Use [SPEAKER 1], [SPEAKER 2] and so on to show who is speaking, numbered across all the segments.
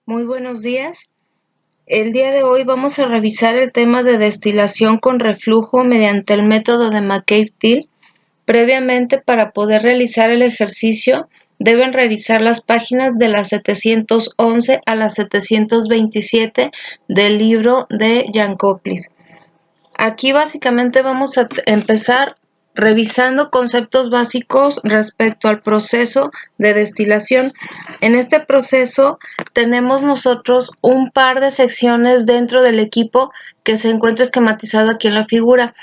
[SPEAKER 1] Muy buenos días. El día de hoy vamos a revisar el tema de destilación con reflujo mediante el método de McCabe-Thiele. Previamente, para poder realizar el ejercicio, deben revisar las páginas de las 711 a las 727 del libro de Jan Koplis. Aquí básicamente vamos a empezar revisando conceptos básicos respecto al proceso de destilación. En este proceso tenemos nosotros un par de secciones dentro del equipo que se encuentra esquematizado aquí en la figura.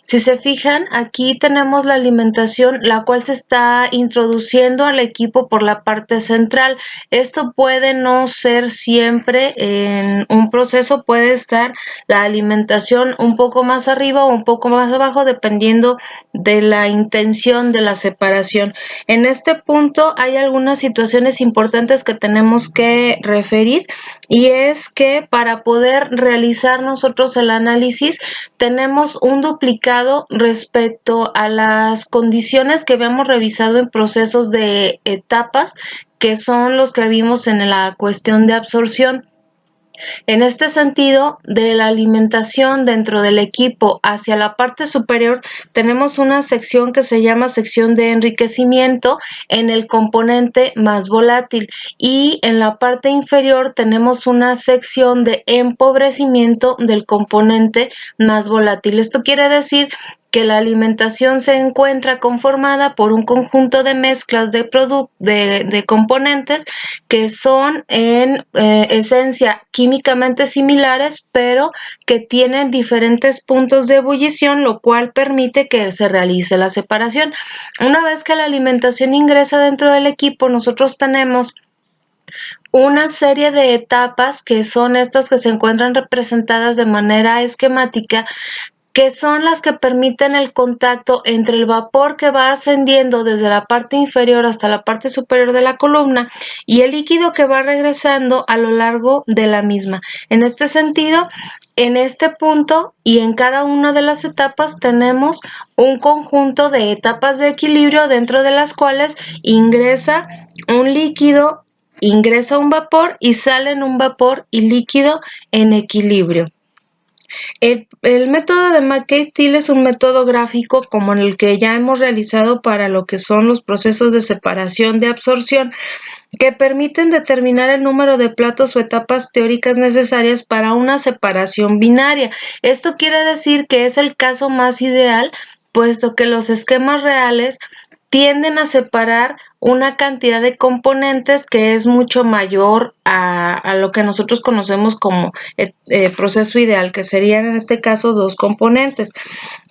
[SPEAKER 1] Si se fijan, aquí tenemos la alimentación, la cual se está introduciendo al equipo por la parte central. Esto puede no ser siempre en un proceso, puede estar la alimentación un poco más arriba o un poco más abajo, dependiendo de la intención de la separación. En este punto hay algunas situaciones importantes que tenemos que referir, y es que para poder realizar nosotros el análisis tenemos un duplicado respecto a las condiciones que habíamos revisado en procesos de etapas, que son los que vimos en la cuestión de absorción. En este sentido, de la alimentación dentro del equipo hacia la parte superior, tenemos una sección que se llama sección de enriquecimiento en el componente más volátil, y en la parte inferior tenemos una sección de empobrecimiento del componente más volátil. Esto quiere decir que la alimentación se encuentra conformada por un conjunto de mezclas de componentes que son en esencia químicamente similares, pero que tienen diferentes puntos de ebullición, lo cual permite que se realice la separación. Una vez que la alimentación ingresa dentro del equipo, nosotros tenemos una serie de etapas que son estas que se encuentran representadas de manera esquemática, que son las que permiten el contacto entre el vapor que va ascendiendo desde la parte inferior hasta la parte superior de la columna y el líquido que va regresando a lo largo de la misma. En este sentido, en este punto y en cada una de las etapas tenemos un conjunto de etapas de equilibrio, dentro de las cuales ingresa un líquido, ingresa un vapor y sale en un vapor y líquido en equilibrio. El método de McCabe-Thiele es un método gráfico como el que ya hemos realizado para lo que son los procesos de separación de absorción, que permiten determinar el número de platos o etapas teóricas necesarias para una separación binaria. Esto quiere decir que es el caso más ideal, puesto que los esquemas reales tienden a separar una cantidad de componentes que es mucho mayor a lo que nosotros conocemos como proceso ideal, que serían en este caso 2 componentes.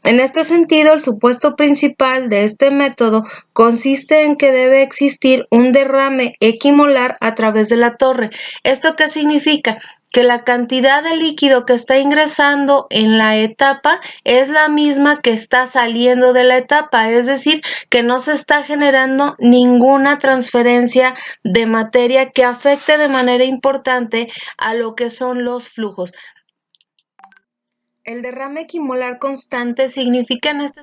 [SPEAKER 1] En este sentido, el supuesto principal de este método consiste en que debe existir un derrame equimolar a través de la torre. ¿Esto qué significa? Que la cantidad de líquido que está ingresando en la etapa es la misma que está saliendo de la etapa, es decir, que no se está generando ninguna transferencia de materia que afecte de manera importante a lo que son los flujos. El derrame equimolar constante significa en este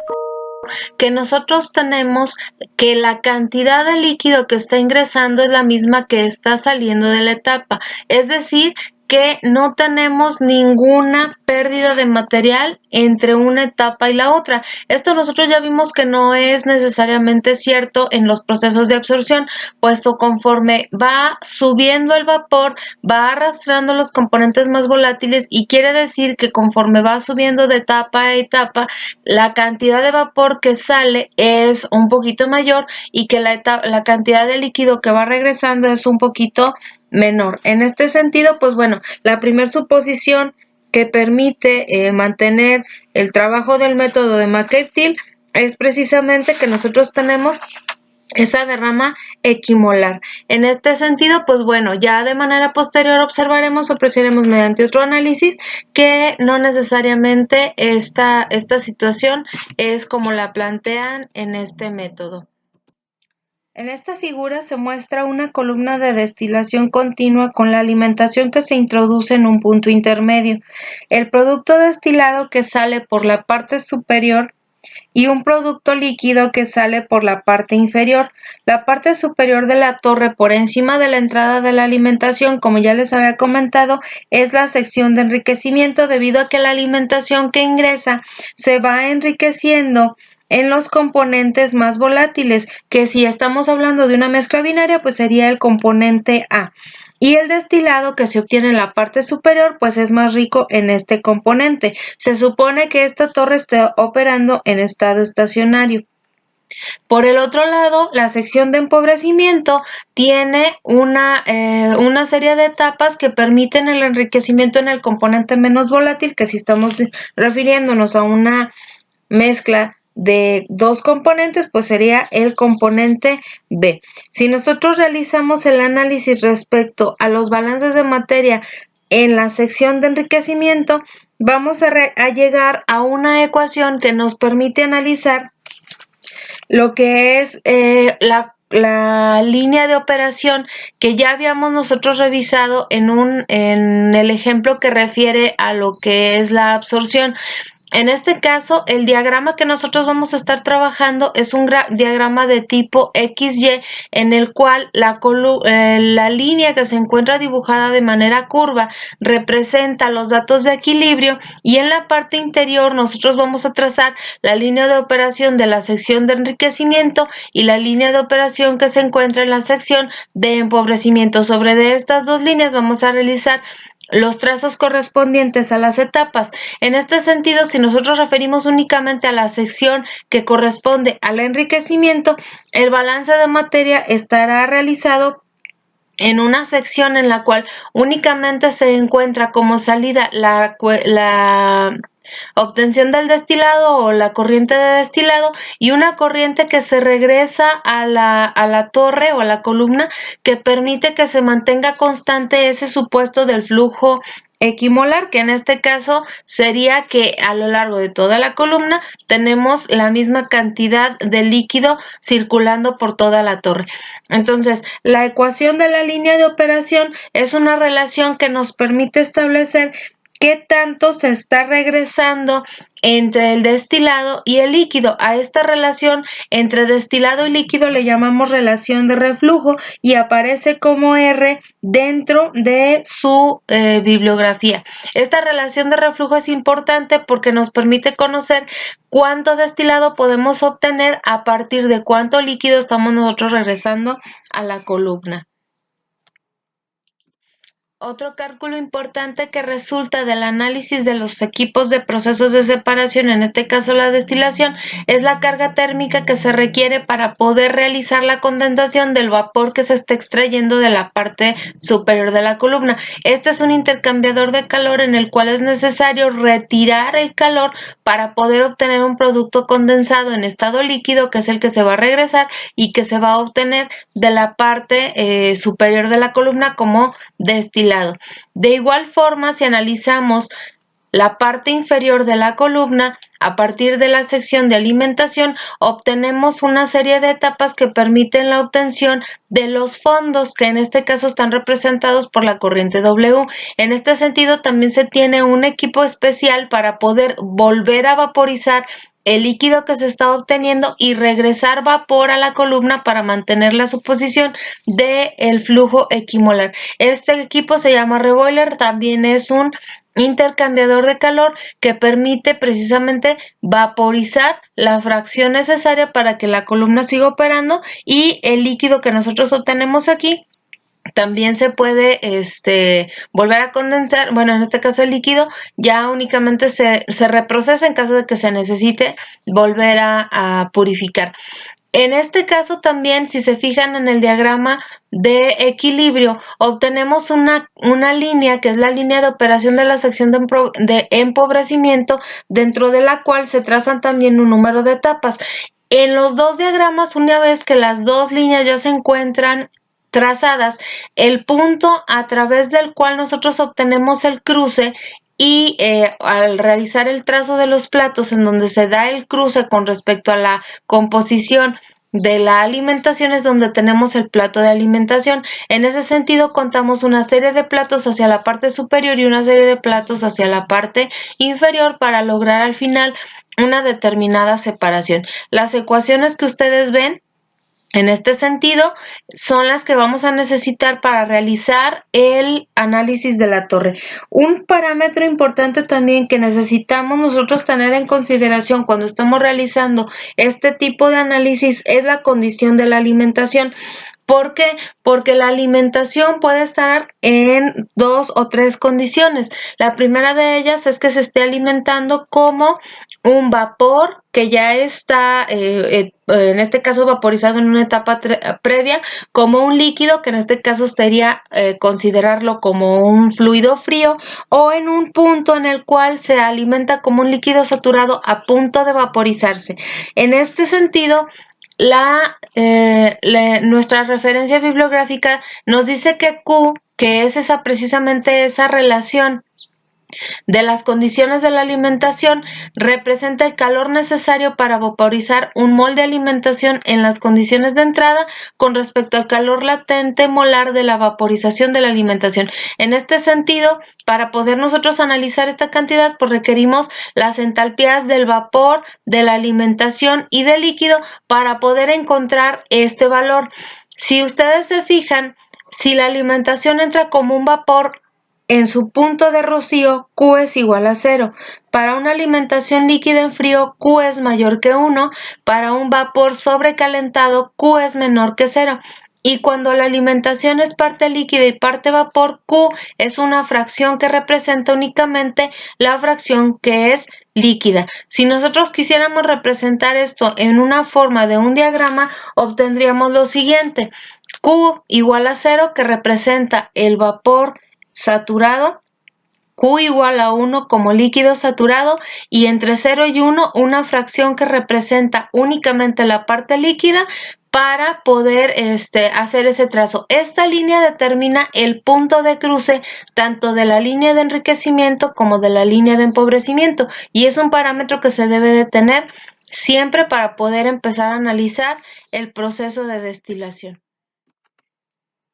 [SPEAKER 1] que nosotros tenemos que la cantidad de líquido que está ingresando es la misma que está saliendo de la etapa, es decir, que no tenemos ninguna pérdida de material entre una etapa y la otra. Esto nosotros ya vimos que no es necesariamente cierto en los procesos de absorción, puesto conforme va subiendo el vapor, va arrastrando los componentes más volátiles, y quiere decir que conforme va subiendo de etapa a etapa, la cantidad de vapor que sale es un poquito mayor y que la cantidad de líquido que va regresando es un poquito menor. En este sentido, pues bueno, la primera suposición que permite mantener el trabajo del método de McCabe-Thiele es precisamente que nosotros tenemos esa derrama equimolar. En este sentido, pues bueno, ya de manera posterior observaremos o apreciaremos mediante otro análisis que no necesariamente esta situación es como la plantean en este método. En esta figura se muestra una columna de destilación continua con la alimentación que se introduce en un punto intermedio. El producto destilado que sale por la parte superior y un producto líquido que sale por la parte inferior. La parte superior de la torre, por encima de la entrada de la alimentación, como ya les había comentado, es la sección de enriquecimiento, debido a que la alimentación que ingresa se va enriqueciendo en los componentes más volátiles, que si estamos hablando de una mezcla binaria, pues sería el componente A. Y el destilado que se obtiene en la parte superior, pues es más rico en este componente. Se supone que esta torre está operando en estado estacionario. Por el otro lado, la sección de empobrecimiento tiene una serie de etapas que permiten el enriquecimiento en el componente menos volátil, que si estamos refiriéndonos a una mezcla de dos componentes, pues sería el componente B. Si nosotros realizamos el análisis respecto a los balances de materia en la sección de enriquecimiento, vamos a llegar a una ecuación que nos permite analizar lo que es la línea de operación que ya habíamos nosotros revisado en el ejemplo que refiere a lo que es la absorción. En este caso, el diagrama que nosotros vamos a estar trabajando es un diagrama de tipo XY, en el cual la línea que se encuentra dibujada de manera curva representa los datos de equilibrio, y en la parte interior nosotros vamos a trazar la línea de operación de la sección de enriquecimiento y la línea de operación que se encuentra en la sección de empobrecimiento. Sobre de estas dos líneas vamos a realizar los trazos correspondientes a las etapas. En este sentido, si nosotros referimos únicamente a la sección que corresponde al enriquecimiento, el balance de materia estará realizado en una sección en la cual únicamente se encuentra como salida la obtención del destilado o la corriente de destilado, y una corriente que se regresa a la torre o a la columna, que permite que se mantenga constante ese supuesto del flujo equimolar, que en este caso sería que a lo largo de toda la columna tenemos la misma cantidad de líquido circulando por toda la torre. Entonces, la ecuación de la línea de operación es una relación que nos permite establecer qué tanto se está regresando entre el destilado y el líquido. A esta relación entre destilado y líquido le llamamos relación de reflujo, y aparece como R dentro de su bibliografía. Esta relación de reflujo es importante porque nos permite conocer cuánto destilado podemos obtener a partir de cuánto líquido estamos nosotros regresando a la columna. Otro cálculo importante que resulta del análisis de los equipos de procesos de separación, en este caso la destilación, es la carga térmica que se requiere para poder realizar la condensación del vapor que se está extrayendo de la parte superior de la columna. Este es un intercambiador de calor en el cual es necesario retirar el calor para poder obtener un producto condensado en estado líquido, que es el que se va a regresar y que se va a obtener de la parte superior de la columna como destilado. De igual forma, si analizamos la parte inferior de la columna, a partir de la sección de alimentación, obtenemos una serie de etapas que permiten la obtención de los fondos, que en este caso están representados por la corriente W. En este sentido, también se tiene un equipo especial para poder volver a vaporizar el líquido que se está obteniendo y regresar vapor a la columna para mantener la suposición del flujo equimolar. Este equipo se llama reboiler, también es un intercambiador de calor que permite precisamente vaporizar la fracción necesaria para que la columna siga operando, y el líquido que nosotros obtenemos aquí también se puede volver a condensar. Bueno, en este caso el líquido ya únicamente se reprocesa en caso de que se necesite volver a purificar. En este caso también, si se fijan en el diagrama de equilibrio, obtenemos una línea que es la línea de operación de la sección de empobrecimiento, dentro de la cual se trazan también un número de etapas. En los dos diagramas, una vez que las dos líneas ya se encuentran trazadas, el punto a través del cual nosotros obtenemos el cruce, y al realizar el trazo de los platos en donde se da el cruce con respecto a la composición de la alimentación, es donde tenemos el plato de alimentación. En ese sentido, contamos una serie de platos hacia la parte superior y una serie de platos hacia la parte inferior para lograr al final una determinada separación. Las ecuaciones que ustedes ven en este sentido son las que vamos a necesitar para realizar el análisis de la torre. Un parámetro importante también que necesitamos nosotros tener en consideración cuando estamos realizando este tipo de análisis es la condición de la alimentación. ¿Por qué? Porque la alimentación puede estar en 2 o 3 condiciones. La primera de ellas es que se esté alimentando como un vapor que ya está, en este caso, vaporizado en una etapa previa, como un líquido, que en este caso sería considerarlo como un fluido frío, o en un punto en el cual se alimenta como un líquido saturado a punto de vaporizarse. En este sentido, nuestra referencia bibliográfica nos dice que Q, que es precisamente esa relación de las condiciones de la alimentación, representa el calor necesario para vaporizar un mol de alimentación en las condiciones de entrada con respecto al calor latente molar de la vaporización de la alimentación. En este sentido, para poder nosotros analizar esta cantidad, pues requerimos las entalpías del vapor, de la alimentación y del líquido para poder encontrar este valor. Si ustedes se fijan, si la alimentación entra como un vapor, en su punto de rocío, Q es igual a 0. Para una alimentación líquida en frío, Q es mayor que 1. Para un vapor sobrecalentado, Q es menor que 0. Y cuando la alimentación es parte líquida y parte vapor, Q es una fracción que representa únicamente la fracción que es líquida. Si nosotros quisiéramos representar esto en una forma de un diagrama, obtendríamos lo siguiente. Q igual a 0, que representa el vapor saturado, Q igual a 1 como líquido saturado, y entre 0 y 1 una fracción que representa únicamente la parte líquida para poder hacer ese trazo. Esta línea determina el punto de cruce tanto de la línea de enriquecimiento como de la línea de empobrecimiento, y es un parámetro que se debe de tener siempre para poder empezar a analizar el proceso de destilación.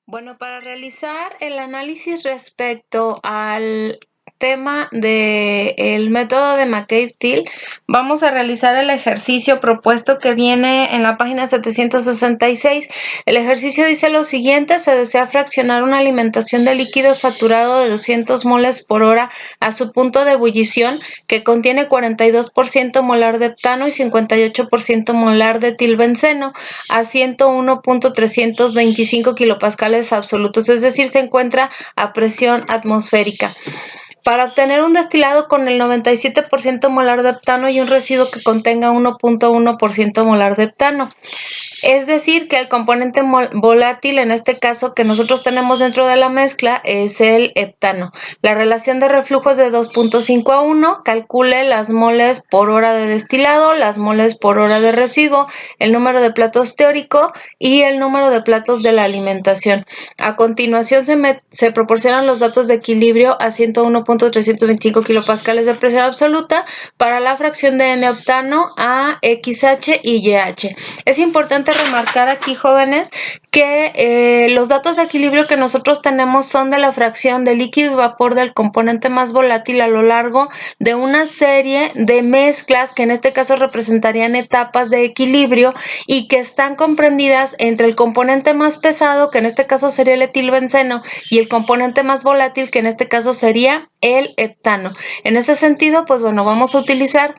[SPEAKER 1] Bueno, para realizar el análisis respecto al tema del método de McCabe-Thiele, vamos a realizar el ejercicio propuesto que viene en la página 766. El ejercicio dice lo siguiente: se desea fraccionar una alimentación de líquido saturado de 200 moles por hora a su punto de ebullición, que contiene 42% molar de heptano y 58% molar de tilbenceno, a 101.325 kilopascales absolutos, es decir, se encuentra a presión atmosférica. Para obtener un destilado con el 97% molar de heptano y un residuo que contenga 1.1% molar de heptano. Es decir, que el componente volátil, en este caso que nosotros tenemos dentro de la mezcla, es el heptano. La relación de reflujo es de 2.5 a 1. Calcule las moles por hora de destilado, las moles por hora de residuo, el número de platos teórico y el número de platos de la alimentación. A continuación se proporcionan los datos de equilibrio a 101.325 kilopascales de presión absoluta para la fracción de N-heptano a XH y YH. Es importante remarcar aquí, jóvenes, que los datos de equilibrio que nosotros tenemos son de la fracción de líquido y vapor del componente más volátil a lo largo de una serie de mezclas que en este caso representarían etapas de equilibrio y que están comprendidas entre el componente más pesado, que en este caso sería el etilbenceno, y el componente más volátil, que en este caso sería el heptano. En ese sentido, pues bueno, vamos a utilizar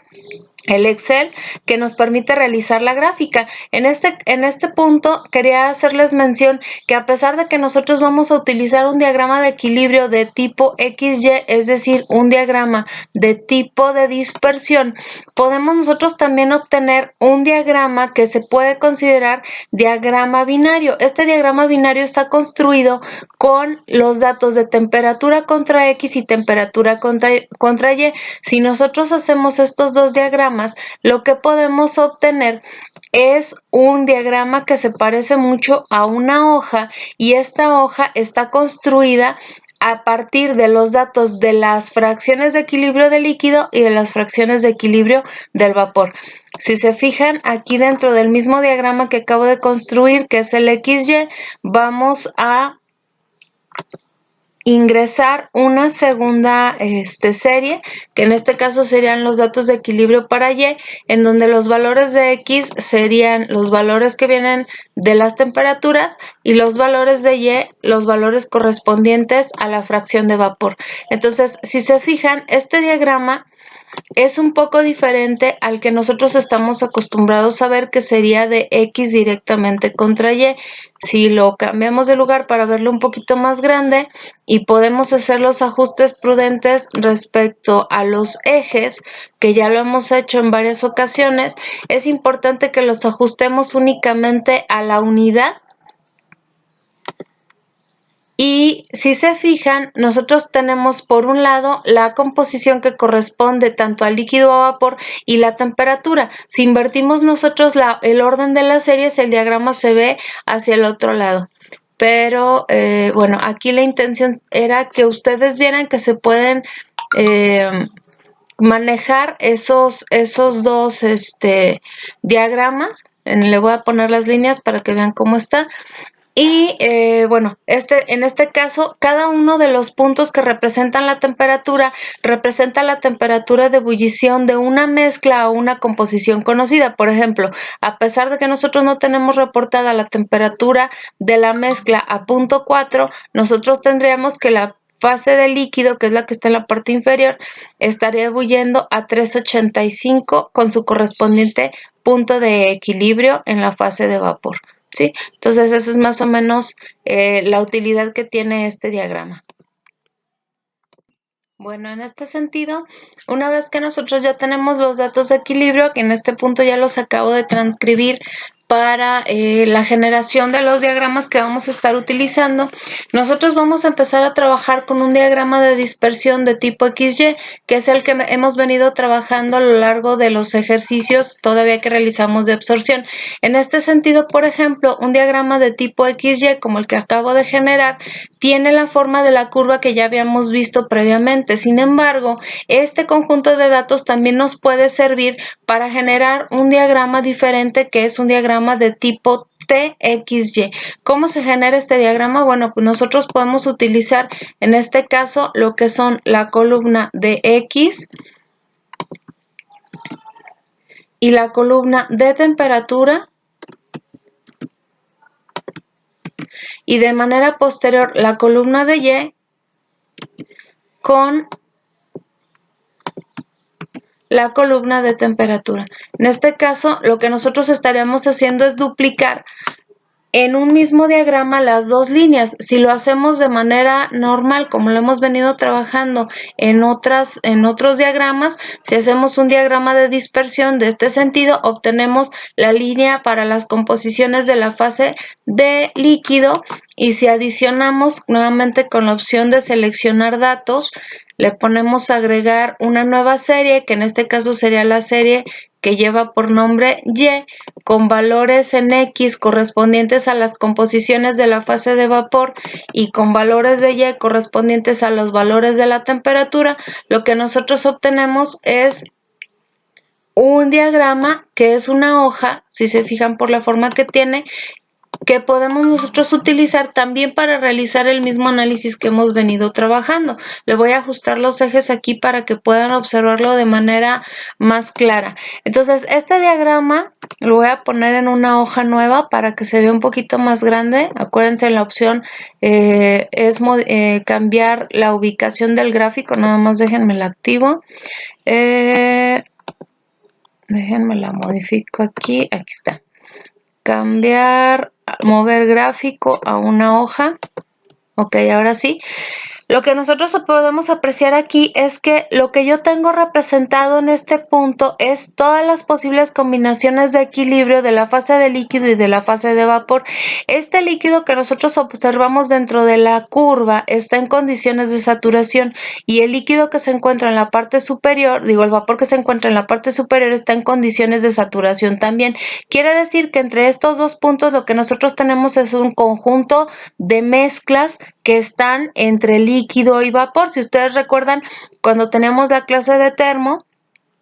[SPEAKER 1] el Excel, que nos permite realizar la gráfica. En este punto quería hacerles mención que a pesar de que nosotros vamos a utilizar un diagrama de equilibrio de tipo XY, es decir, un diagrama de tipo de dispersión, podemos nosotros también obtener un diagrama que se puede considerar diagrama binario. Este diagrama binario está construido con los datos de temperatura contra X y temperatura contra Y. Si nosotros hacemos estos dos diagramas, lo que podemos obtener es un diagrama que se parece mucho a una hoja, y esta hoja está construida a partir de los datos de las fracciones de equilibrio del líquido y de las fracciones de equilibrio del vapor. Si se fijan aquí dentro del mismo diagrama que acabo de construir, que es el XY, vamos a ingresar una segunda serie, que en este caso serían los datos de equilibrio para Y, en donde los valores de X serían los valores que vienen de las temperaturas y los valores de Y, los valores correspondientes a la fracción de vapor. Entonces, si se fijan, este diagrama es un poco diferente al que nosotros estamos acostumbrados a ver, que sería de X directamente contra Y. Si lo cambiamos de lugar para verlo un poquito más grande y podemos hacer los ajustes prudentes respecto a los ejes, que ya lo hemos hecho en varias ocasiones, es importante que los ajustemos únicamente a la unidad. Y si se fijan, nosotros tenemos por un lado la composición que corresponde tanto al líquido o a vapor y la temperatura. Si invertimos nosotros el orden de las series, el diagrama se ve hacia el otro lado. Pero bueno, aquí la intención era que ustedes vieran que se pueden manejar esos dos diagramas. Le voy a poner las líneas para que vean cómo está. Y bueno, en este caso, cada uno de los puntos que representan la temperatura representa la temperatura de ebullición de una mezcla o una composición conocida. Por ejemplo, a pesar de que nosotros no tenemos reportada la temperatura de la mezcla a punto 4, nosotros tendríamos que la fase de líquido, que es la que está en la parte inferior, estaría ebulliendo a 385 con su correspondiente punto de equilibrio en la fase de vapor. ¿Sí? Entonces, esa es más o menos la utilidad que tiene este diagrama. Bueno, en este sentido, una vez que nosotros ya tenemos los datos de equilibrio, que en este punto ya los acabo de transcribir para la generación de los diagramas que vamos a estar utilizando, nosotros vamos a empezar a trabajar con un diagrama de dispersión de tipo XY, que es el que hemos venido trabajando a lo largo de los ejercicios todavía que realizamos de absorción. En este sentido, por ejemplo, un diagrama de tipo XY, como el que acabo de generar, tiene la forma de la curva que ya habíamos visto previamente. Sin embargo, este conjunto de datos también nos puede servir para generar un diagrama diferente, que es un diagrama de tipo TXY. ¿Cómo se genera este diagrama? Bueno, pues nosotros podemos utilizar en este caso lo que son la columna de X y la columna de temperatura, y de manera posterior la columna de Y con la columna de temperatura. En este caso, lo que nosotros estaríamos haciendo es duplicar en un mismo diagrama las dos líneas. Si lo hacemos de manera normal, como lo hemos venido trabajando en otros diagramas, si hacemos un diagrama de dispersión de este sentido, obtenemos la línea para las composiciones de la fase de líquido, y si adicionamos nuevamente con la opción de seleccionar datos, le ponemos agregar una nueva serie, que en este caso sería la serie que lleva por nombre Y, con valores en X correspondientes a las composiciones de la fase de vapor y con valores de Y correspondientes a los valores de la temperatura. Lo que nosotros obtenemos es un diagrama que es una hoja, si se fijan por la forma que tiene, que podemos nosotros utilizar también para realizar el mismo análisis que hemos venido trabajando. Le voy a ajustar los ejes aquí para que puedan observarlo de manera más clara. Entonces, este diagrama lo voy a poner en una hoja nueva para que se vea un poquito más grande. Acuérdense, la opción es cambiar la ubicación del gráfico. Nada más déjenme la activo. Déjenme la modifico aquí. Aquí está. Cambiar, mover gráfico a una hoja. Ok, ahora sí. Lo que nosotros podemos apreciar aquí es que lo que yo tengo representado en este punto es todas las posibles combinaciones de equilibrio de la fase de líquido y de la fase de vapor. Este líquido que nosotros observamos dentro de la curva está en condiciones de saturación, y el líquido que se encuentra en la parte superior, el vapor que se encuentra en la parte superior, está en condiciones de saturación también. Quiere decir que entre estos dos puntos lo que nosotros tenemos es un conjunto de mezclas que están entre líquido y vapor. Si ustedes recuerdan, cuando teníamos la clase de termo,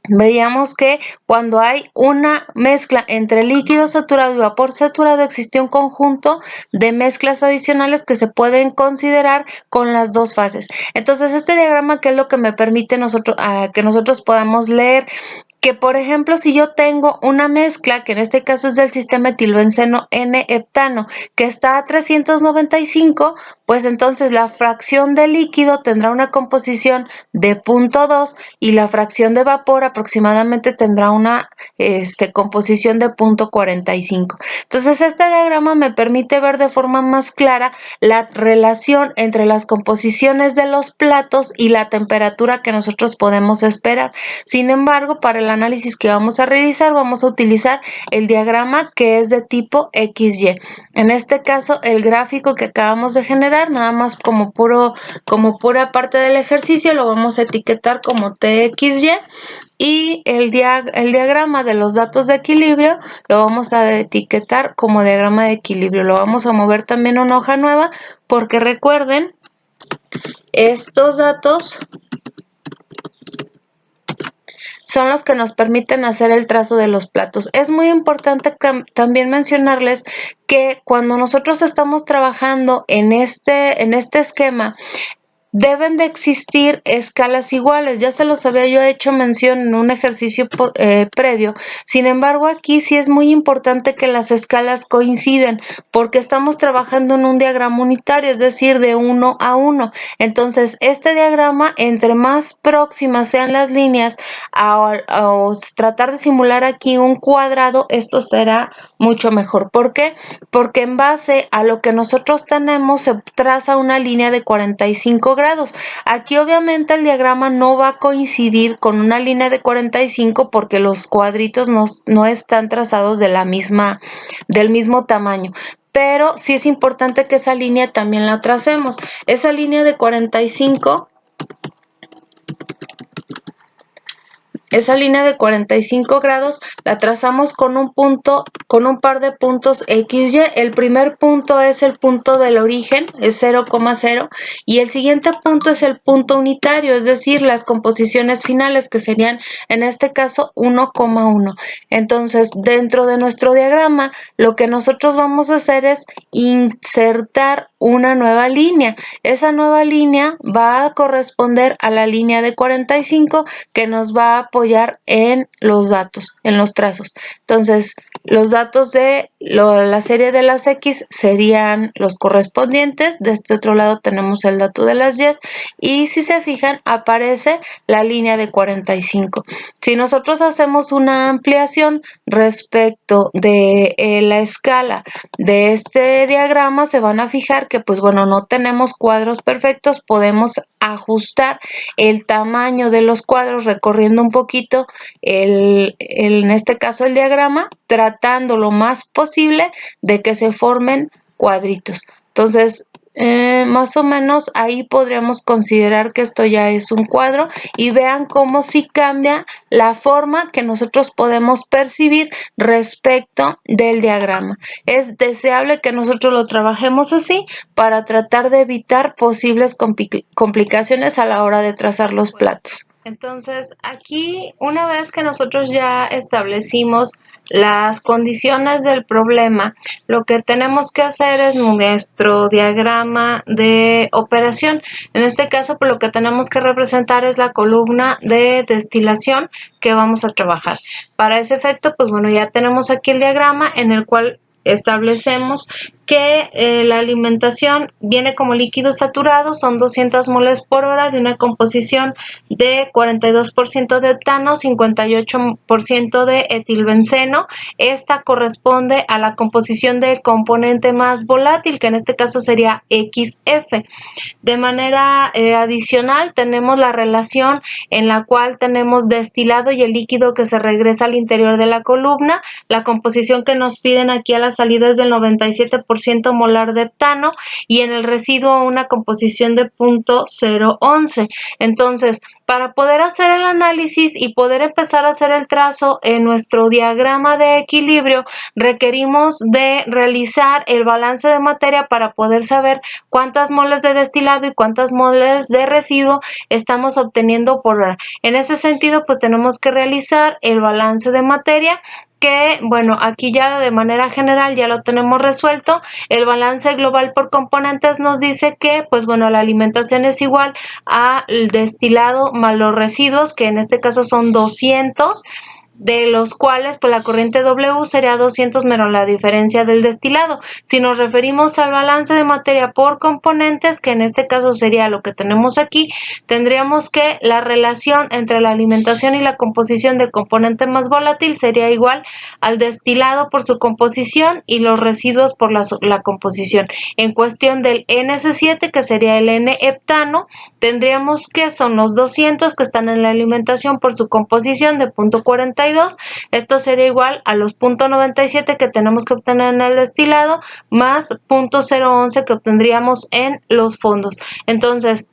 [SPEAKER 1] veíamos que cuando hay una mezcla entre líquido saturado y vapor saturado existe un conjunto de mezclas adicionales que se pueden considerar con las dos fases. Entonces, este diagrama, ¿qué es lo que me permite que nosotros podamos leer? Que, por ejemplo, si yo tengo una mezcla, que en este caso es del sistema etilbenceno N-heptano, que está a 395, pues entonces la fracción de líquido tendrá una composición de 0.2 y la fracción de vapor aproximadamente tendrá una composición de 0.45. Entonces, este diagrama me permite ver de forma más clara la relación entre las composiciones de los platos y la temperatura que nosotros podemos esperar. Sin embargo, para el análisis que vamos a realizar, vamos a utilizar el diagrama que es de tipo XY. En este caso, el gráfico que acabamos de generar, nada más como pura parte del ejercicio, lo vamos a etiquetar como TXY. Y el diagrama de los datos de equilibrio lo vamos a etiquetar como diagrama de equilibrio. Lo vamos a mover también a una hoja nueva porque recuerden, estos datos son los que nos permiten hacer el trazo de los platos. Es muy importante también mencionarles que cuando nosotros estamos trabajando en este esquema, deben de existir escalas iguales. Ya se los había yo hecho mención en un ejercicio previo. Sin embargo, aquí sí es muy importante que las escalas coinciden porque estamos trabajando en un diagrama unitario, es decir, de 1 a 1. Entonces, este diagrama, entre más próximas sean las líneas a tratar de simular aquí un cuadrado, esto será mucho mejor. ¿Por qué? Porque en base a lo que nosotros tenemos se traza una línea de 45 grados. Aquí obviamente el diagrama no va a coincidir con una línea de 45 porque los cuadritos no están trazados del mismo tamaño. Pero sí es importante que esa línea también la tracemos. Esa línea de 45 grados la trazamos con un par de puntos XY. El primer punto es el punto del origen, es 0,0, y el siguiente punto es el punto unitario, es decir, las composiciones finales, que serían en este caso 1,1. Entonces, dentro de nuestro diagrama, lo que nosotros vamos a hacer es insertar una nueva línea. Esa nueva línea va a corresponder a la línea de 45 que nos va a apoyar en los datos, en los trazos. Entonces, los datos de la serie de las X serían los correspondientes. De este otro lado tenemos el dato de las Y y si se fijan aparece la línea de 45. Si nosotros hacemos una ampliación respecto de la escala de este diagrama, se van a fijar que pues bueno, no tenemos cuadros perfectos, podemos ajustar el tamaño de los cuadros recorriendo un poquito en este caso el diagrama, tratando lo más posible de que se formen cuadritos. Entonces, más o menos ahí podríamos considerar que esto ya es un cuadro y vean cómo sí cambia la forma que nosotros podemos percibir respecto del diagrama. Es deseable que nosotros lo trabajemos así para tratar de evitar posibles complicaciones a la hora de trazar los platos. Entonces, aquí, una vez que nosotros ya establecimos las condiciones del problema, lo que tenemos que hacer es nuestro diagrama de operación. En este caso, pues lo que tenemos que representar es la columna de destilación que vamos a trabajar. Para ese efecto, pues bueno, ya tenemos aquí el diagrama en el cual establecemos que la alimentación viene como líquido saturado, son 200 moles por hora de una composición de 42% de etano, 58% de etilbenceno. Esta corresponde a la composición del componente más volátil, que en este caso sería XF. De manera adicional tenemos la relación en la cual tenemos destilado y el líquido que se regresa al interior de la columna. La composición que nos piden aquí a la salida es del 97% 0.5% molar de heptano y en el residuo una composición de 0.011. Entonces, para poder hacer el análisis y poder empezar a hacer el trazo en nuestro diagrama de equilibrio, requerimos de realizar el balance de materia para poder saber cuántas moles de destilado y cuántas moles de residuo estamos obteniendo por hora. En ese sentido, pues tenemos que realizar el balance de materia, que bueno, aquí ya de manera general ya lo tenemos resuelto. El balance global por componentes nos dice que pues bueno, la alimentación es igual al destilado más los residuos, que en este caso son 200, de los cuales pues la corriente W sería 200 menos la diferencia del destilado. Si nos referimos al balance de materia por componentes, que en este caso sería lo que tenemos aquí, tendríamos que la relación entre la alimentación y la composición del componente más volátil sería igual al destilado por su composición y los residuos por la composición. En cuestión del NS7, que sería el N-heptano, tendríamos que son los 200 que están en la alimentación por su composición de 0.42. Esto sería igual a los 0.97 que tenemos que obtener en el destilado más 0.011 que obtendríamos en los fondos. Entonces,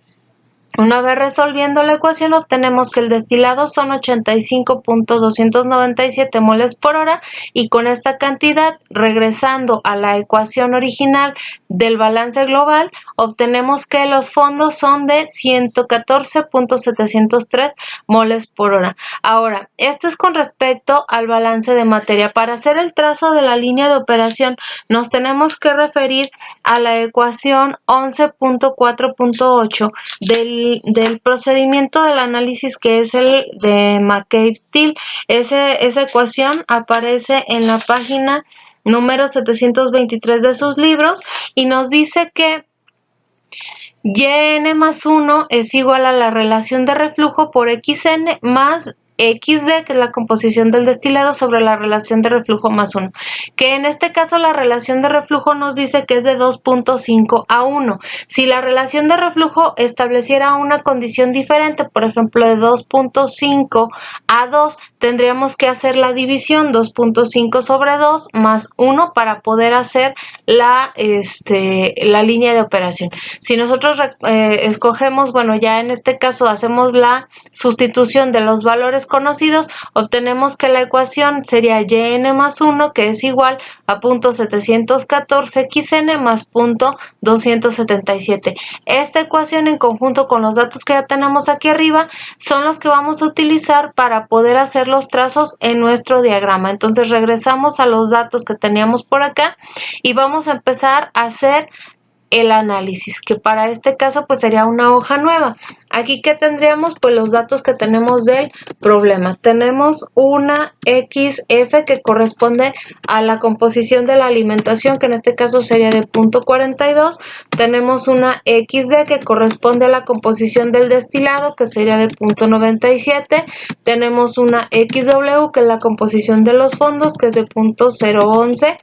[SPEAKER 1] una vez resolviendo la ecuación, obtenemos que el destilado son 85.297 moles por hora, y con esta cantidad, regresando a la ecuación original del balance global, obtenemos que los fondos son de 114.703 moles por hora. Ahora, esto es con respecto al balance de materia. Para hacer el trazo de la línea de operación, nos tenemos que referir a la ecuación 11.4.8 del procedimiento del análisis, que es el de McCabe-Thiele. Esa ecuación aparece en la página número 723 de sus libros y nos dice que Yn más 1 es igual a la relación de reflujo por Xn más XD, que es la composición del destilado, sobre la relación de reflujo más 1, que en este caso la relación de reflujo nos dice que es de 2.5 a 1. Si la relación de reflujo estableciera una condición diferente, por ejemplo de 2.5 a 2, tendríamos que hacer la división 2.5 sobre 2 más 1 para poder hacer la línea de operación. Si nosotros escogemos, bueno, ya en este caso hacemos la sustitución de los valores conocidos, obtenemos que la ecuación sería Yn más 1, que es igual a 0.714 Xn más 0.277. Esta ecuación, en conjunto con los datos que ya tenemos aquí arriba, son los que vamos a utilizar para poder hacer los trazos en nuestro diagrama. Entonces regresamos a los datos que teníamos por acá y vamos a empezar a hacer el análisis, que para este caso pues sería una hoja nueva. Aquí que tendríamos pues los datos que tenemos del problema. Tenemos una XF que corresponde a la composición de la alimentación, que en este caso sería de 0.42. Tenemos una XD que corresponde a la composición del destilado, que sería de 0.97. Tenemos una XW que es la composición de los fondos, que es de 0.011.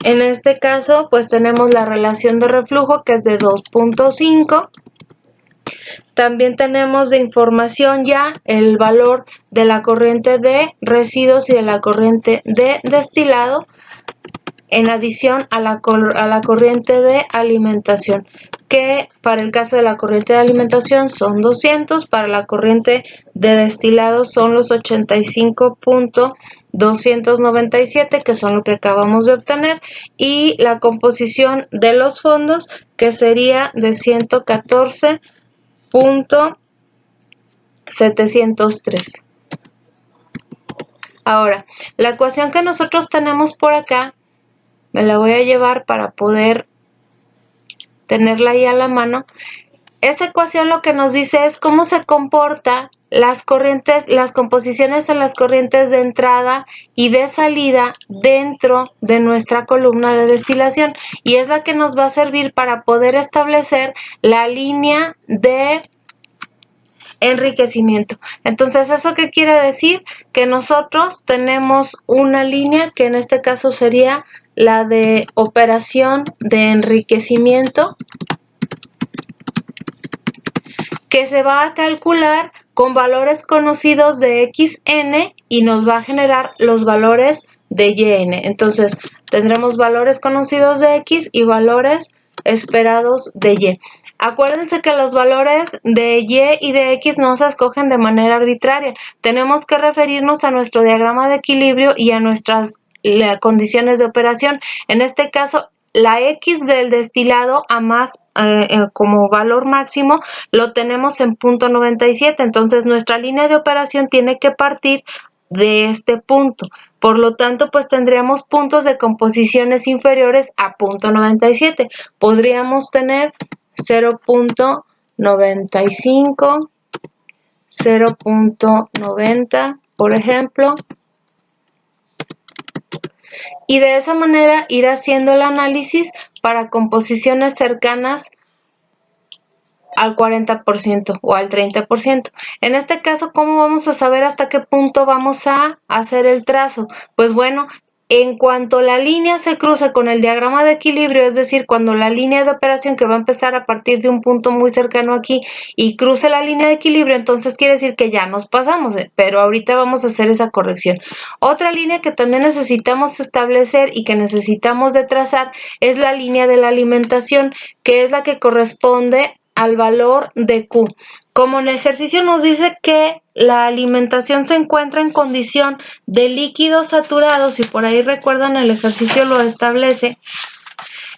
[SPEAKER 1] En este caso, pues tenemos la relación de reflujo, que es de 2.5. También tenemos de información ya el valor de la corriente de residuos y de la corriente de destilado, en adición a la corriente de alimentación, que para el caso de la corriente de alimentación son 200, para la corriente de destilado son los 85.297, que son lo que acabamos de obtener, y la composición de los fondos, que sería de 114.703. Ahora, la ecuación que nosotros tenemos por acá, me la voy a llevar para poder tenerla ahí a la mano. Esa ecuación lo que nos dice es cómo se comportan las corrientes, las composiciones en las corrientes de entrada y de salida dentro de nuestra columna de destilación, y es la que nos va a servir para poder establecer la línea de enriquecimiento. Entonces, ¿eso qué quiere decir? Que nosotros tenemos una línea que en este caso sería la de operación de enriquecimiento, que se va a calcular con valores conocidos de Xn y nos va a generar los valores de yn. Entonces tendremos valores conocidos de x y valores esperados de y. Acuérdense que los valores de y y de x no se escogen de manera arbitraria. Tenemos que referirnos a nuestro diagrama de equilibrio y a nuestras condiciones de operación. En este caso, la x del destilado a más como valor máximo lo tenemos en punto 97. Entonces nuestra línea de operación tiene que partir de este punto. Por lo tanto, pues tendríamos puntos de composiciones inferiores a punto 97. Podríamos tener 0.95, 0.90, por ejemplo. Y de esa manera ir haciendo el análisis para composiciones cercanas al 40% o al 30%. En este caso, ¿cómo vamos a saber hasta qué punto vamos a hacer el trazo? Pues bueno, en cuanto la línea se cruce con el diagrama de equilibrio, es decir, cuando la línea de operación que va a empezar a partir de un punto muy cercano aquí y cruce la línea de equilibrio, entonces quiere decir que ya nos pasamos, pero ahorita vamos a hacer esa corrección. Otra línea que también necesitamos establecer y que necesitamos de trazar es la línea de la alimentación, que es la que corresponde al valor de Q. Como en el ejercicio nos dice que la alimentación se encuentra en condición de líquidos saturados y por ahí recuerdan el ejercicio lo establece,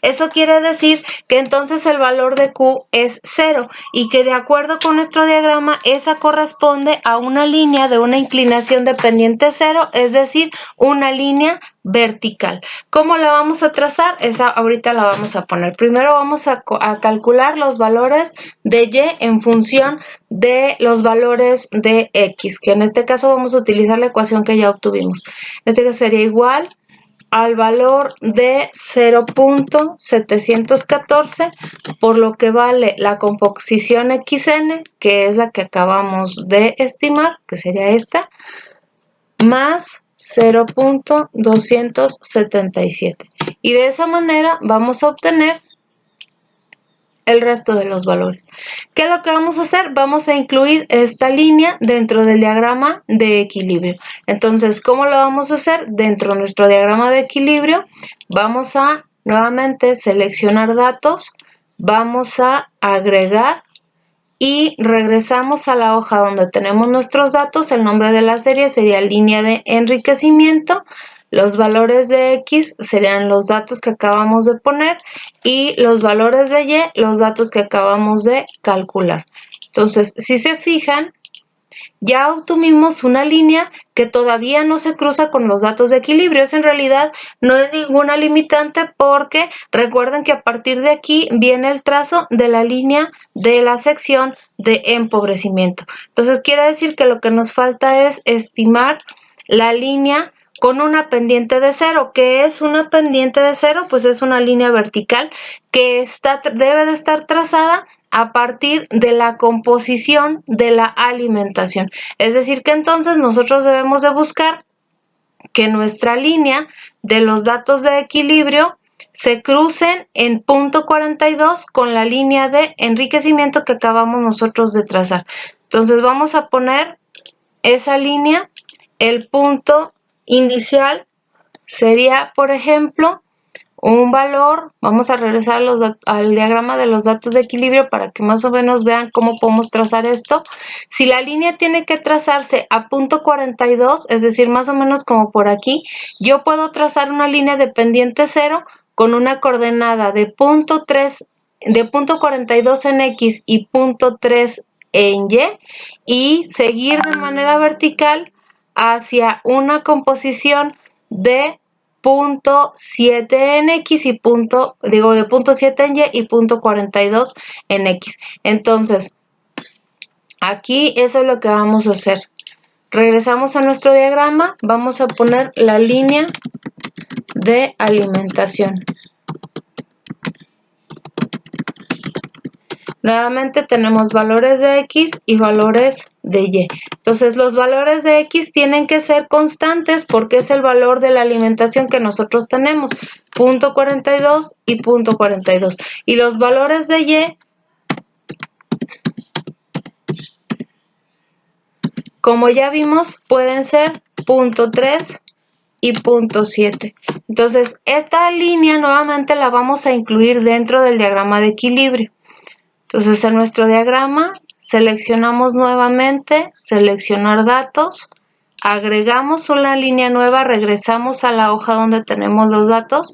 [SPEAKER 1] eso quiere decir que entonces el valor de Q es 0 y que de acuerdo con nuestro diagrama esa corresponde a una línea de una inclinación de pendiente 0, es decir, una línea vertical. ¿Cómo la vamos a trazar? Esa ahorita la vamos a poner. Primero vamos a calcular los valores de y en función de los valores de x, que en este caso vamos a utilizar la ecuación que ya obtuvimos. En este caso sería igual al valor de 0.714, por lo que vale la composición xn, que es la que acabamos de estimar, que sería esta, más 0.277. Y de esa manera vamos a obtener el resto de los valores. ¿Qué es lo que vamos a hacer? Vamos a incluir esta línea dentro del diagrama de equilibrio. Entonces, ¿cómo lo vamos a hacer? Dentro de nuestro diagrama de equilibrio, vamos a nuevamente seleccionar datos, vamos a agregar y regresamos a la hoja donde tenemos nuestros datos. El nombre de la serie sería línea de enriquecimiento. Los valores de X serían los datos que acabamos de poner y los valores de Y, los datos que acabamos de calcular. Entonces, si se fijan, ya obtuvimos una línea que todavía no se cruza con los datos de equilibrio. Eso en realidad no es ninguna limitante porque recuerden que a partir de aquí viene el trazo de la línea de la sección de empobrecimiento. Entonces quiere decir que lo que nos falta es estimar la línea con una pendiente de 0. ¿Qué es una pendiente de 0? Pues es una línea vertical que debe de estar trazada a partir de la composición de la alimentación. Es decir, que entonces nosotros debemos de buscar que nuestra línea de los datos de equilibrio se crucen en punto 42 con la línea de enriquecimiento que acabamos nosotros de trazar. Entonces vamos a poner esa línea, el punto inicial sería, por ejemplo, un valor. Vamos a regresar al diagrama de los datos de equilibrio para que más o menos vean cómo podemos trazar esto. Si la línea tiene que trazarse a punto 42, es decir, más o menos como por aquí, yo puedo trazar una línea de pendiente 0 con una coordenada de punto 3, de punto 42 en X y punto 3 en Y seguir de manera vertical hacia una composición de punto 7 en X y de punto 7 en Y y punto 42 en X. Entonces, aquí eso es lo que vamos a hacer. Regresamos a nuestro diagrama, vamos a poner la línea de alimentación. Nuevamente tenemos valores de X y valores de Y. Entonces los valores de X tienen que ser constantes porque es el valor de la alimentación que nosotros tenemos, punto 42 y punto 42. Y los valores de Y, como ya vimos, pueden ser punto 3 y 0.7. Entonces, esta línea nuevamente la vamos a incluir dentro del diagrama de equilibrio. Entonces, en nuestro diagrama seleccionamos nuevamente, seleccionar datos, agregamos una línea nueva, regresamos a la hoja donde tenemos los datos.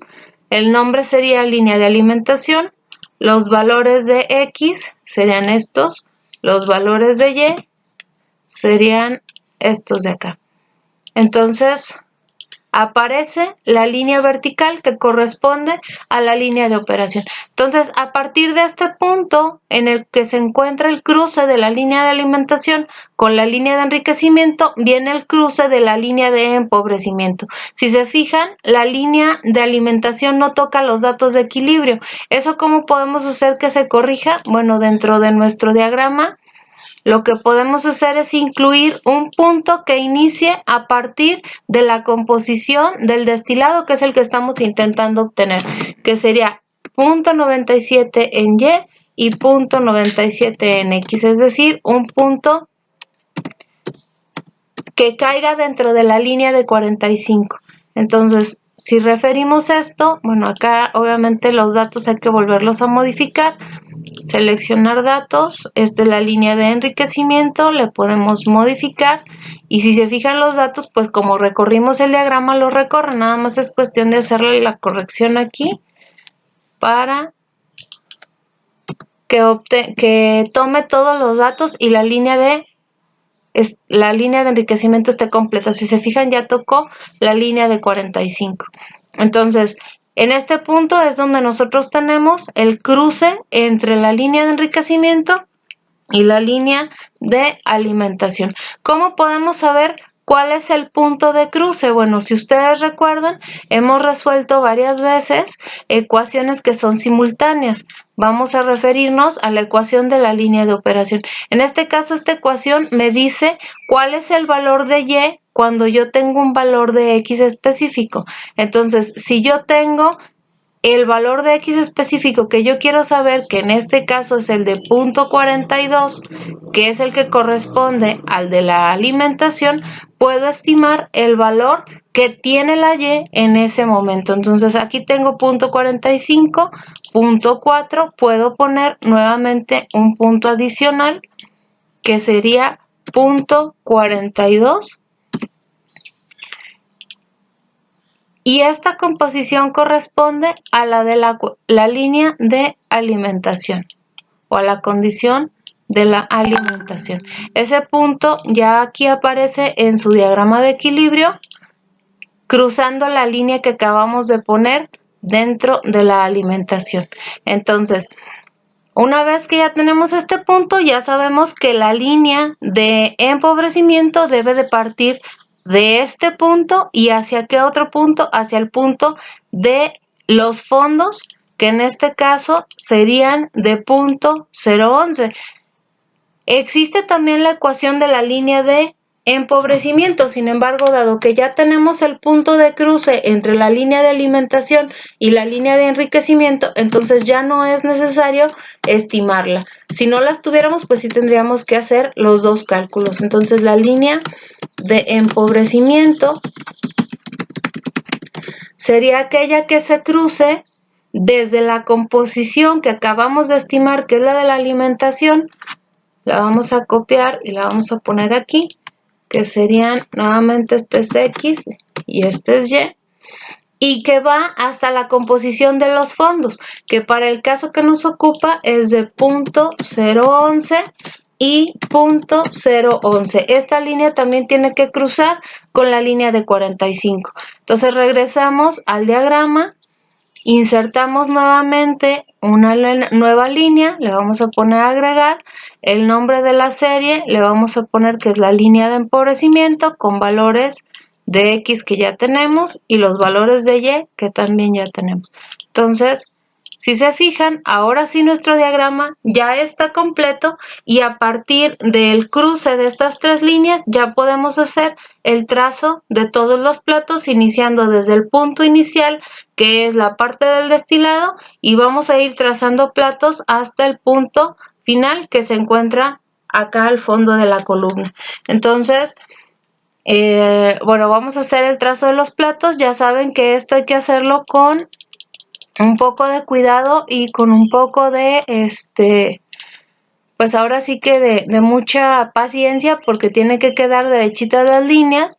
[SPEAKER 1] El nombre sería línea de alimentación, los valores de X serían estos, los valores de Y serían estos de acá. Entonces, aparece la línea vertical que corresponde a la línea de operación. Entonces, a partir de este punto en el que se encuentra el cruce de la línea de alimentación con la línea de enriquecimiento, viene el cruce de la línea de empobrecimiento. Si se fijan, la línea de alimentación no toca los datos de equilibrio. ¿Eso cómo podemos hacer que se corrija? Bueno, dentro de nuestro diagrama, lo que podemos hacer es incluir un punto que inicie a partir de la composición del destilado, que es el que estamos intentando obtener, que sería 0.97 en Y y 0.97 en X, es decir, un punto que caiga dentro de la línea de 45. Entonces, si referimos esto, bueno, acá obviamente los datos hay que volverlos a modificar. Seleccionar datos, esta es la línea de enriquecimiento, le podemos modificar y si se fijan los datos, pues como recorrimos el diagrama, lo recorre, nada más es cuestión de hacerle la corrección aquí para que tome todos los datos y la línea de enriquecimiento esté completa. Si se fijan, ya tocó la línea de 45. Entonces, en este punto es donde nosotros tenemos el cruce entre la línea de enriquecimiento y la línea de alimentación. ¿Cómo podemos saber cuál es el punto de cruce? Bueno, si ustedes recuerdan, hemos resuelto varias veces ecuaciones que son simultáneas. Vamos a referirnos a la ecuación de la línea de operación. En este caso, esta ecuación me dice cuál es el valor de Y cuando yo tengo un valor de X específico. Entonces, si yo tengo el valor de X específico que yo quiero saber, que en este caso es el de 0.42, que es el que corresponde al de la alimentación, puedo estimar el valor que tiene la Y en ese momento. Entonces aquí tengo 0.45, 0.4, puedo poner nuevamente un punto adicional que sería 0.42. Y esta composición corresponde a la de la línea de alimentación o a la condición de la alimentación. Ese punto ya aquí aparece en su diagrama de equilibrio, cruzando la línea que acabamos de poner dentro de la alimentación. Entonces, una vez que ya tenemos este punto, ya sabemos que la línea de empobrecimiento debe de partir de este punto y hacia qué otro punto, hacia el punto de los fondos, que en este caso serían de 0.011. Existe también la ecuación de la línea de empobrecimiento, sin embargo, dado que ya tenemos el punto de cruce entre la línea de alimentación y la línea de enriquecimiento, entonces ya no es necesario estimarla. Si no las tuviéramos, pues sí tendríamos que hacer los dos cálculos. Entonces la línea de empobrecimiento sería aquella que se cruce desde la composición que acabamos de estimar, que es la de la alimentación. La vamos a copiar y la vamos a poner aquí, que serían, nuevamente este es X y este es y que va hasta la composición de los fondos, que para el caso que nos ocupa es de 0.011 y 0.011. Esta línea también tiene que cruzar con la línea de 45. Entonces regresamos al diagrama, insertamos nuevamente una nueva línea, le vamos a poner a agregar el nombre de la serie, le vamos a poner que es la línea de empobrecimiento con valores de X que ya tenemos y los valores de Y que también ya tenemos. Entonces, si se fijan, ahora sí nuestro diagrama ya está completo y a partir del cruce de estas tres líneas ya podemos hacer el trazo de todos los platos, iniciando desde el punto inicial, que es la parte del destilado, y vamos a ir trazando platos hasta el punto final que se encuentra acá al fondo de la columna. Entonces, Bueno, vamos a hacer el trazo de los platos. Ya saben que esto hay que hacerlo con un poco de cuidado y con un poco de pues ahora sí que de mucha paciencia, porque tiene que quedar derechitas las líneas.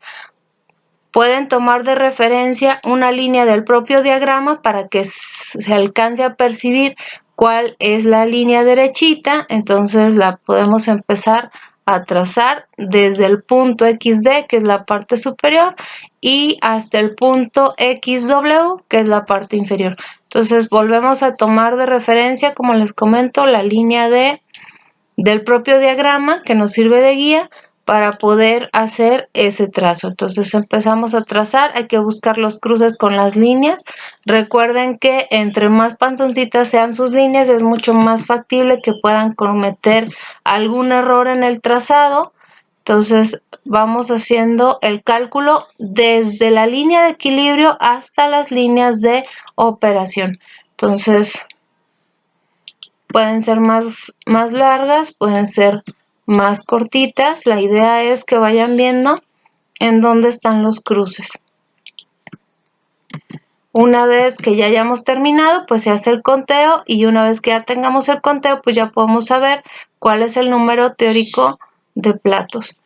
[SPEAKER 1] Pueden tomar de referencia una línea del propio diagrama para que se alcance a percibir cuál es la línea derechita. Entonces la podemos empezar a trazar desde el punto XD, que es la parte superior, y hasta el punto XW, que es la parte inferior. Entonces volvemos a tomar de referencia, como les comento, la línea del propio diagrama que nos sirve de guía para poder hacer ese trazo. Entonces empezamos a trazar, hay que buscar los cruces con las líneas. Recuerden que entre más panzoncitas sean sus líneas, es mucho más factible que puedan cometer algún error en el trazado. Entonces vamos haciendo el cálculo desde la línea de equilibrio hasta las líneas de operación. Entonces pueden ser más largas, pueden ser más cortitas. La idea es que vayan viendo en dónde están los cruces. Una vez que ya hayamos terminado, pues se hace el conteo, y una vez que ya tengamos el conteo, pues ya podemos saber cuál es el número teórico de platos.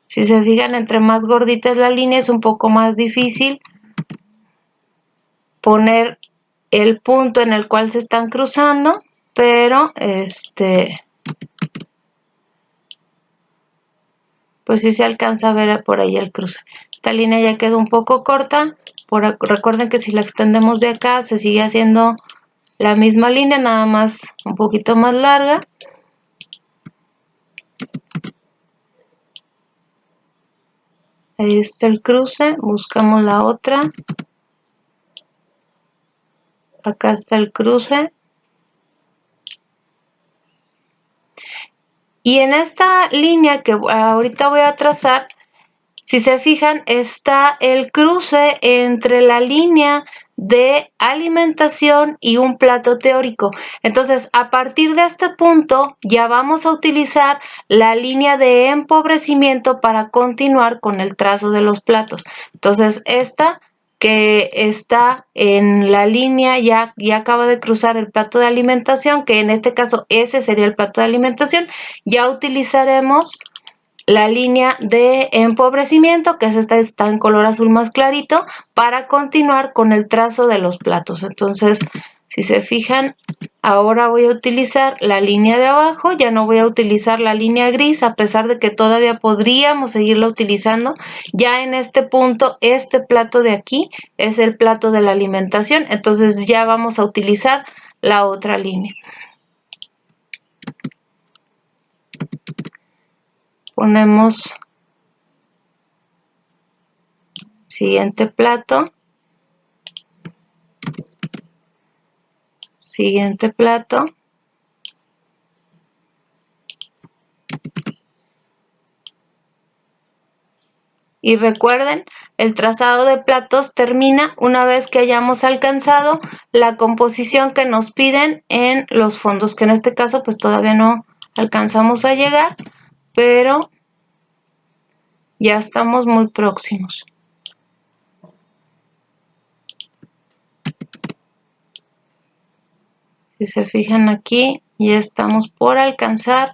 [SPEAKER 1] Si se fijan, entre más gordita es la línea, es un poco más difícil poner el punto en el cual se están cruzando, pero pues sí se alcanza a ver por ahí el cruce. Esta línea ya quedó un poco corta. Recuerden que si la extendemos de acá, se sigue haciendo la misma línea, nada más un poquito más larga. Ahí está el cruce, buscamos la otra. Acá está el cruce. Y en esta línea que ahorita voy a trazar, si se fijan, está el cruce entre la línea de alimentación y un plato teórico. Entonces, a partir de este punto, ya vamos a utilizar la línea de empobrecimiento para continuar con el trazo de los platos. Entonces, esta que está en la línea ya acaba de cruzar el plato de alimentación, que en este caso ese sería el plato de alimentación. Ya utilizaremos la línea de empobrecimiento, que es esta, está en color azul más clarito, para continuar con el trazo de los platos. Entonces, si se fijan, ahora voy a utilizar la línea de abajo, ya no voy a utilizar la línea gris, a pesar de que todavía podríamos seguirla utilizando. Ya en este punto, este plato de aquí es el plato de la alimentación, entonces ya vamos a utilizar la otra línea. Ponemos siguiente plato, siguiente plato, y recuerden, el trazado de platos termina una vez que hayamos alcanzado la composición que nos piden en los fondos, que en este caso pues todavía no alcanzamos a llegar, pero ya estamos muy próximos. Si se fijan aquí, ya estamos por alcanzar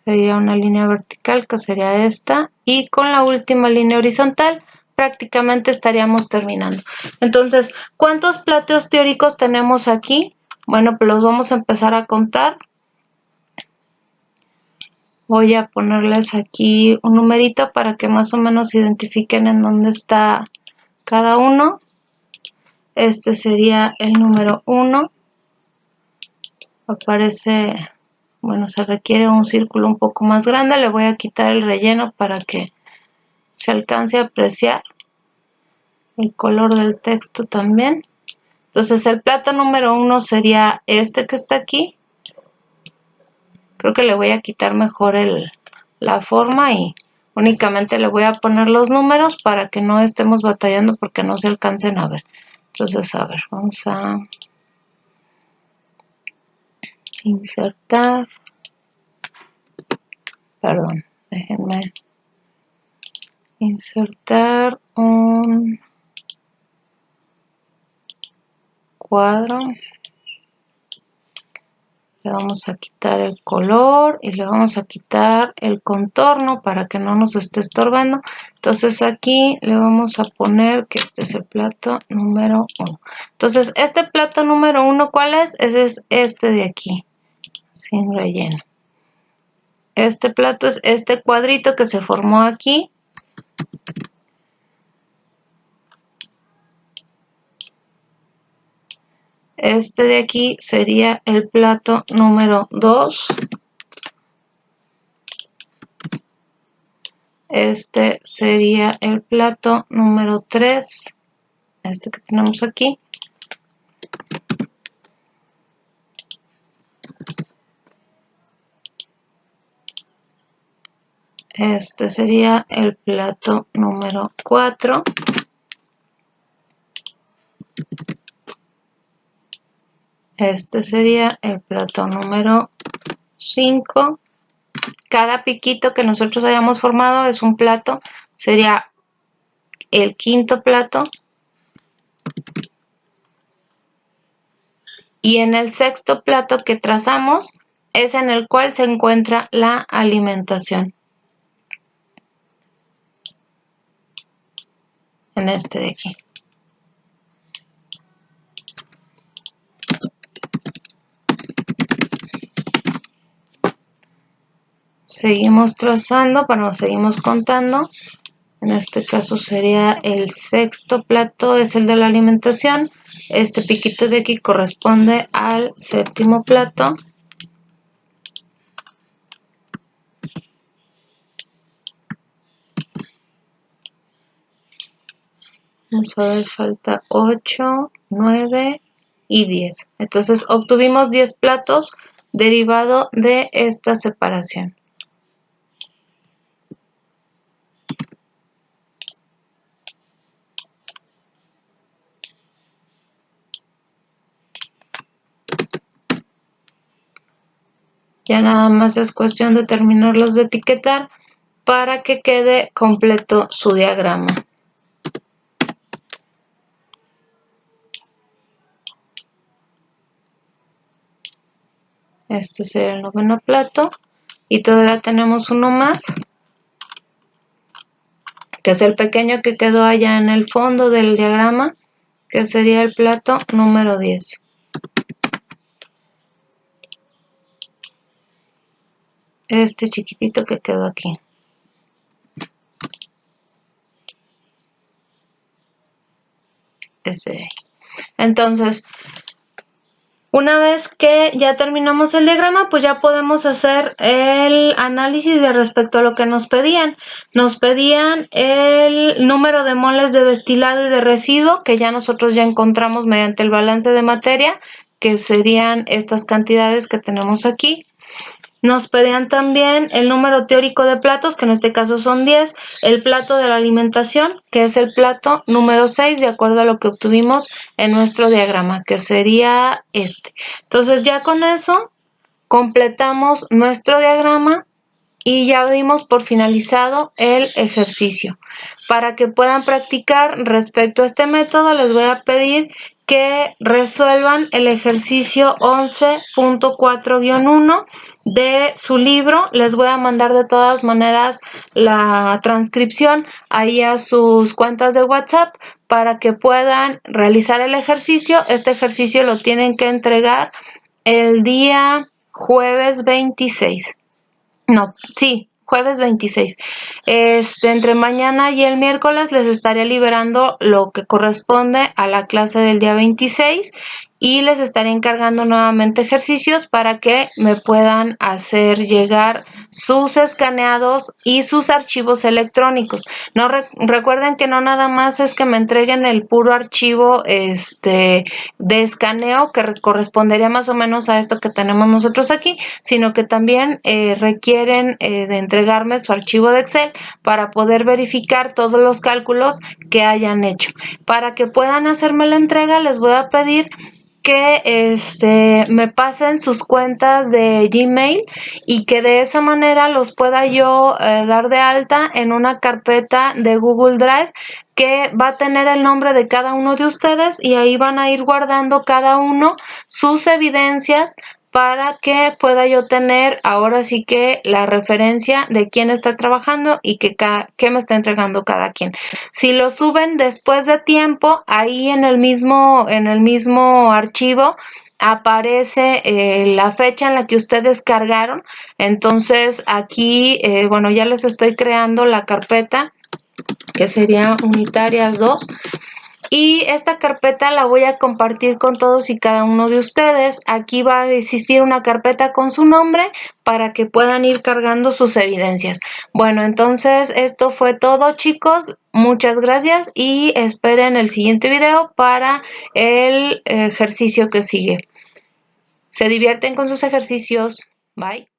[SPEAKER 1] sería una línea vertical, que sería esta, y con la última línea horizontal prácticamente estaríamos terminando. Entonces, ¿cuántos platos teóricos tenemos aquí? Bueno, pues los vamos a empezar a contar. Voy a ponerles aquí un numerito para que más o menos identifiquen en dónde está cada uno. Este sería el número 1. Aparece, bueno, se requiere un círculo un poco más grande. Le voy a quitar el relleno para que se alcance a apreciar el color del texto también. Entonces el plato número 1 sería este que está aquí. Creo que le voy a quitar mejor la forma y únicamente le voy a poner los números para que no estemos batallando porque no se alcancen a ver. Entonces, a ver, vamos a insertar, perdón, déjenme insertar un cuadro. Le vamos a quitar el color y le vamos a quitar el contorno para que no nos esté estorbando. Entonces aquí le vamos a poner que este es el plato número 1. Entonces este plato número 1, ¿cuál es? Ese es este de aquí, sin relleno. Este plato es este cuadrito que se formó aquí. Este de aquí sería el plato número 2. Este sería el plato número 3. Este que tenemos aquí. Este sería el plato número 4. Este sería el plato número 5. Cada piquito que nosotros hayamos formado es un plato. Sería el quinto plato. Y en el sexto plato que trazamos es en el cual se encuentra la alimentación. En este de aquí. Seguimos trazando, seguimos contando. En este caso sería el sexto plato, es el de la alimentación. Este piquito de aquí corresponde al séptimo plato. Vamos a ver, falta 8, 9 y 10. Entonces obtuvimos 10 platos derivado de esta separación. Ya nada más es cuestión de terminarlos de etiquetar para que quede completo su diagrama. Este sería el noveno plato y todavía tenemos uno más, que es el pequeño que quedó allá en el fondo del diagrama, que sería el plato número 10. Este chiquitito que quedó aquí. Ese de ahí. Entonces, una vez que ya terminamos el diagrama, pues ya podemos hacer el análisis de respecto a lo que nos pedían. Nos pedían el número de moles de destilado y de residuo, que ya nosotros ya encontramos mediante el balance de materia, que serían estas cantidades que tenemos aquí. Nos pedían también el número teórico de platos, que en este caso son 10, el plato de la alimentación, que es el plato número 6, de acuerdo a lo que obtuvimos en nuestro diagrama, que sería este. Entonces ya con eso completamos nuestro diagrama y ya dimos por finalizado el ejercicio. Para que puedan practicar respecto a este método, les voy a pedir que resuelvan el ejercicio 11.4-1 de su libro. Les voy a mandar de todas maneras la transcripción ahí a sus cuentas de WhatsApp para que puedan realizar el ejercicio. Este ejercicio lo tienen que entregar el día jueves 26. No, sí, jueves 26. Entre mañana y el miércoles les estaré liberando lo que corresponde a la clase del día 26 y les estaré encargando nuevamente ejercicios para que me puedan hacer llegar sus escaneados y sus archivos electrónicos. No recuerden que no nada más es que me entreguen el puro archivo de escaneo que correspondería más o menos a esto que tenemos nosotros aquí, sino que también requieren de entregarme su archivo de Excel para poder verificar todos los cálculos que hayan hecho. Para que puedan hacerme la entrega, les voy a pedir que me pasen sus cuentas de Gmail y que de esa manera los pueda yo dar de alta en una carpeta de Google Drive que va a tener el nombre de cada uno de ustedes, y ahí van a ir guardando cada uno sus evidencias para que pueda yo tener ahora sí que la referencia de quién está trabajando y qué me está entregando cada quien. Si lo suben después de tiempo, ahí en el mismo archivo aparece la fecha en la que ustedes cargaron. Entonces aquí, bueno, ya les estoy creando la carpeta que sería unitarias 2. Y esta carpeta la voy a compartir con todos y cada uno de ustedes. Aquí va a existir una carpeta con su nombre para que puedan ir cargando sus evidencias. Bueno, entonces esto fue todo, chicos. Muchas gracias y esperen el siguiente video para el ejercicio que sigue. Se divierten con sus ejercicios. Bye.